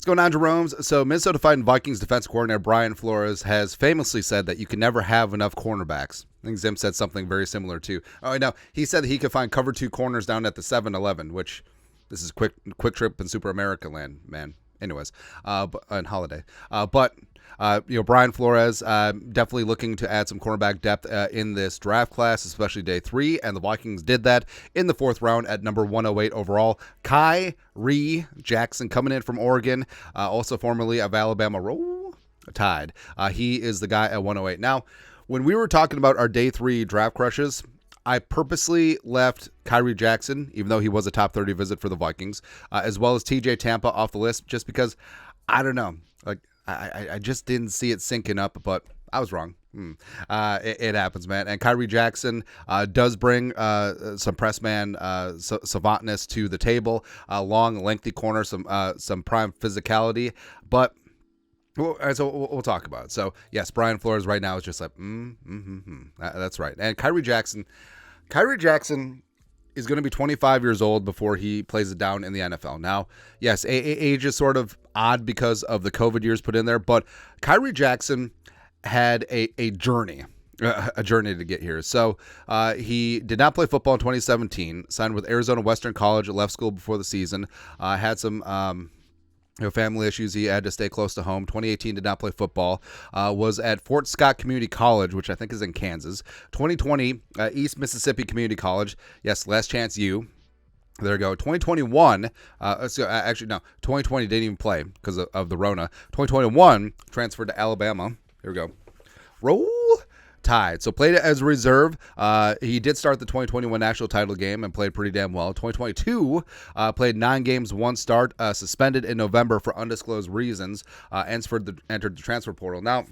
What's going on, Jeromes? So Minnesota Vikings defensive coordinator Brian Flores has famously said that you can never have enough cornerbacks. I think Zim said something very similar too. Oh, no, he said that he could find cover 2 corners down at the 7-Eleven, which this is quick trip in Super America land, man. Anyways, on holiday. Brian Flores definitely looking to add some cornerback depth in this draft class, especially day 3, and the Vikings did that in the 4th round at number 108 overall. Khyree Jackson coming in from Oregon, also formerly of Alabama. Roll Tide. He is the guy at 108. Now, when we were talking about our day 3 draft crushes, I purposely left Khyree Jackson, even though he was a top 30 visit for the Vikings, as well as TJ Tampa off the list, just because, I don't know, like, I just didn't see it syncing up, but I was wrong. It happens, man. And Khyree Jackson does bring some press man savantness to the table, long, lengthy corner, some prime physicality, but so we'll talk about it. So, yes, Brian Flores right now is just like, that's right. And Khyree Jackson is going to be 25 years old before he plays it down in the NFL. Now, yes, age is sort of odd because of the COVID years put in there, but Khyree Jackson had a journey to get here. So he did not play football in 2017, signed with Arizona Western College, left school before the season, had some family issues. He had to stay close to home. 2018 did not play football. Was at Fort Scott Community College, which I think is in Kansas. 2020, East Mississippi Community College. Yes, last chance you. There you go. 2021, 2020 didn't even play because of the Rona. 2021, transferred to Alabama. Here we go. Roll Tide. So played as a reserve. He did start the 2021 national title game and played pretty damn well. 2022, played 9 games, 1 start, suspended in November for undisclosed reasons, entered the transfer portal. Now,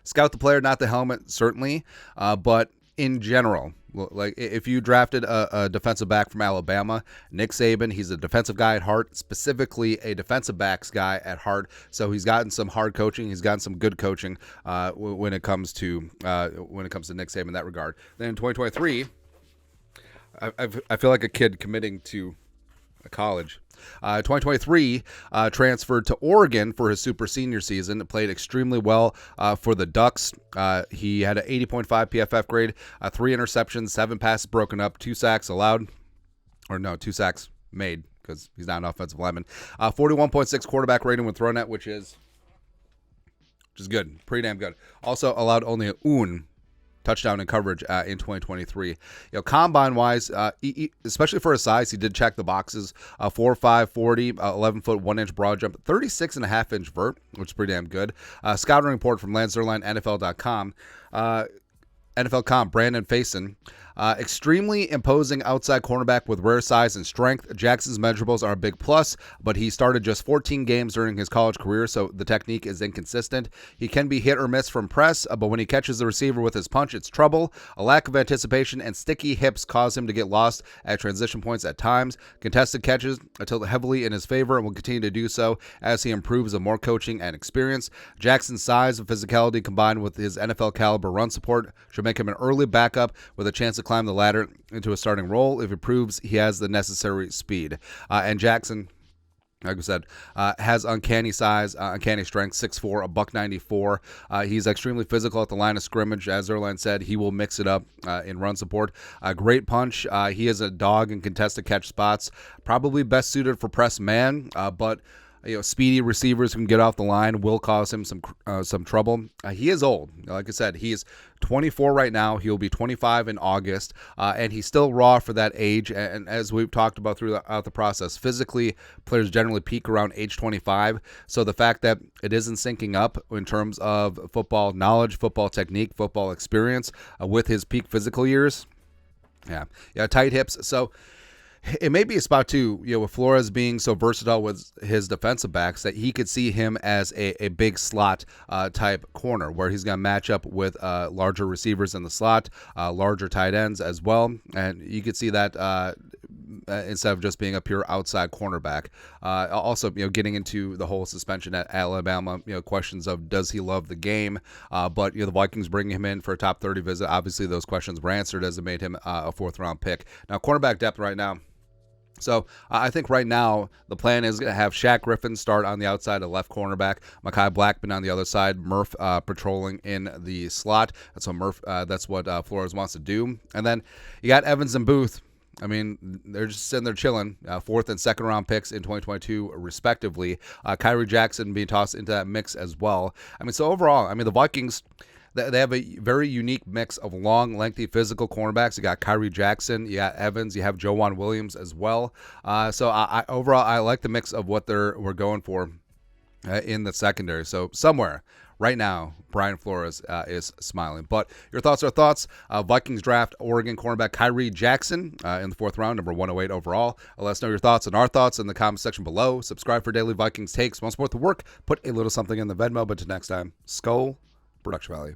scout the player, not the helmet, certainly, but in general, like if you drafted a defensive back from Alabama, Nick Saban, he's a defensive guy at heart, specifically a defensive backs guy at heart. So he's gotten some hard coaching, he's gotten some good coaching when it comes to Nick Saban in that regard. Then in 2023, I feel like a kid committing to a college. 2023, transferred to Oregon for his super senior season. Played extremely well for the Ducks. He had an 80.5 PFF grade, 3 interceptions, 7 passes broken up, 2 sacks allowed. 2 sacks made because he's not an offensive lineman. 41.6 quarterback rating when thrown at, which is good. Pretty damn good. Also allowed only a touchdown in coverage in 2023. Combine-wise, especially for his size, he did check the boxes. 4'5", 40, 11-foot, 1-inch broad jump, 36.5-inch vert, which is pretty damn good. Scouting report from Lance Zierlein, NFL.com. NFL comp, Brandon Faison. Extremely imposing outside cornerback with rare size and strength. Jackson's measurables are a big plus, but he started just 14 games during his college career, so the technique is inconsistent. He can be hit or miss from press, but when he catches the receiver with his punch, it's trouble. A lack of anticipation and sticky hips cause him to get lost at transition points at times. Contested catches tilt heavily in his favor and will continue to do so as he improves with more coaching and experience. Jackson's size and physicality combined with his NFL caliber run support should make him an early backup with a chance to climb the ladder into a starting role if it proves he has the necessary speed. And Jackson, like I said, has uncanny size, uncanny strength, 6'4", a $194. He's extremely physical at the line of scrimmage. As Zierlein said, he will mix it up in run support. Great punch. He is a dog in contested catch spots. Probably best suited for press man, but speedy receivers who can get off the line will cause him some trouble. He is old. Like I said, he's 24 right now. He'll be 25 in August, and he's still raw for that age. And as we've talked about throughout the process, physically, players generally peak around age 25. So the fact that it isn't syncing up in terms of football knowledge, football technique, football experience with his peak physical years, tight hips. So it may be a spot too, with Flores being so versatile with his defensive backs, that he could see him as a big slot type corner where he's going to match up with larger receivers in the slot, larger tight ends as well. And you could see that instead of just being a pure outside cornerback. Also, getting into the whole suspension at Alabama, questions of does he love the game? But the Vikings bringing him in for a top 30 visit. Obviously, those questions were answered as it made him a 4th round pick. Now, cornerback depth right now, So I think right now the plan is going to have Shaq Griffin start on the outside, a left cornerback, Mekhi Blackman on the other side, Murph patrolling in the slot. That's what Flores wants to do. And then you got Evans and Booth. I mean, they're just sitting there chilling. 4th and 2nd round picks in 2022, respectively. Khyree Jackson being tossed into that mix as well. I mean, so overall, I mean, the Vikings, they have a very unique mix of long, lengthy, physical cornerbacks. You got Khyree Jackson, you got Evans, you have Joejuan Williams as well. So overall, I like the mix of what we're going for in the secondary. So somewhere right now, Brian Flores is smiling. But your thoughts are thoughts. Vikings draft Oregon cornerback Khyree Jackson in the 4th round, number 108 overall. Let us know your thoughts and our thoughts in the comment section below. Subscribe for daily Vikings takes. Want to support the work? Put a little something in the Venmo. But until next time, Skull, Production Value.